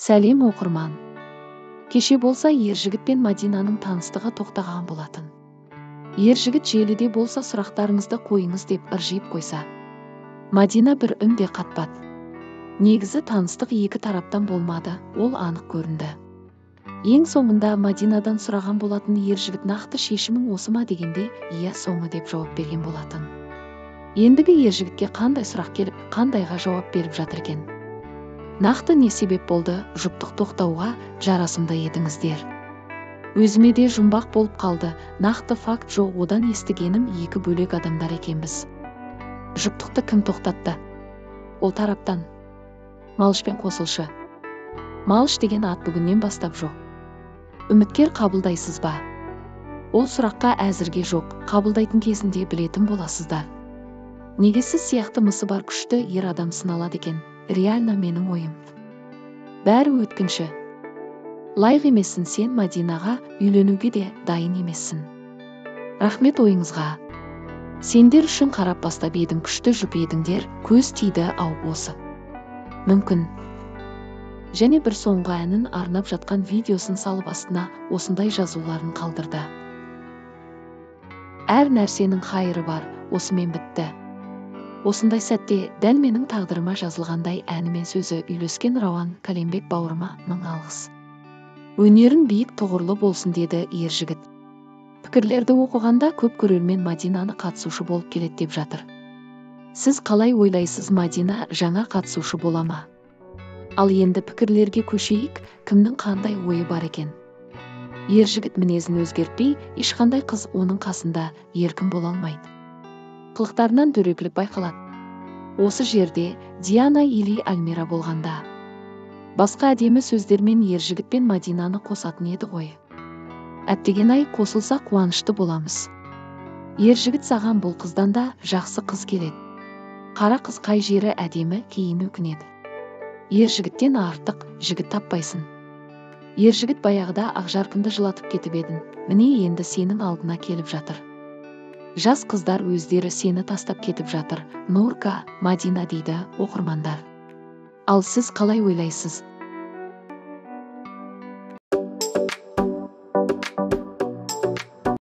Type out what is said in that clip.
Сәлем оқырман. Кеше болса ержігіт пен Мадинаның таныстығы тоқтаған болатын. Ержігіт желіде болса сұрақтарыңызды қойыңыз деп ыржиып қойса. Мадина бір үн де қатпады. Негізі таныстық екі тараптан болмады, ол анық көрінді. Ең соңында Мадинадан сұраған болатын ержігіт нақты шешімің осы ма дегенде, иә соңы деп жауап берген болатын. Ендігі ержігітке қандай сұрақ келіп, қандайға жауап беріп жатыр екен? Нақты не себеп болды жұптық тоқтауға жарасымды едіңіздер? Өзіме де жұмбақ болып қалды, нақты факт жоқ, одан естігенім екі бөлек адамдар екенбіз. Жұптықты кім тоқтатты? Ол тараптан. Малыш пен қосылшы. Малыш деген ат бүгіннен бастап жоқ. Үміткер қабылдайсыз ба? Ол сұраққа әзірге жоқ, қабылдайтын кезінде білетін боласыздар. Неге сіз сияқты мысы бар күшті ер адам сыналады екен? Реально менің ойым. Бәрі өткінші. Лайық емессің сен Мадинаға, үйленуге де дайын емессің. Рахмет ойыңызға. Сендер үшін қарап бастап едім, күшті жұп едіңдер, көз тиді ау осы. Мүмкін. Және бір соңғы әнін арнап жатқан видеосын салып астына осындай жазуларын қалдырды. Әр нәрсенің хайыры бар, осымен бітті. Осындай сәтте дәл менің тағдырыма жазылғандай әнімен сөзі үйлескен Рауан Кәлембек бауырыма мың алғыс. Өнерін биік тұғырлы болсын деді ержігіт. Пікірлерді оқығанда көп көрермен Мадинаны қатысушы болып келеді деп жатыр. Сіз қалай ойлайсыз, Мадина жаңа қатысушы бола ма? Ал енді пікірлерге көшейік, кімнің қандай ойы бар екен? Ержігіт мінезін өзгертпей, ешқандай қыз оның қасында еркін бола алмайды. Қылықтарынан дөрекілік байқалады. Осы жерде Диана или Альмира болғанда. Басқа әдемі сөздермен ержігіт пен Мадинаны қосатын еді ғой. Әттеген-ай, қосылса қуанышты боламыз. Ержігіт саған бұл қыздан да жақсы қыз келеді. Қара қыз қай жері әдемі, кейін өкінеді. Ержігіттен артық жігіт таппайсың. Ержігіт баяғыда Ақжарқынды жылатып кетіп едің, міне енді сенің алдына келіп жатыр. Жас қыздар өздері сені тастап кетіп жатыр. Нурка, Мадина дейді оқырмандар. Ал сіз қалай ойлайсыз?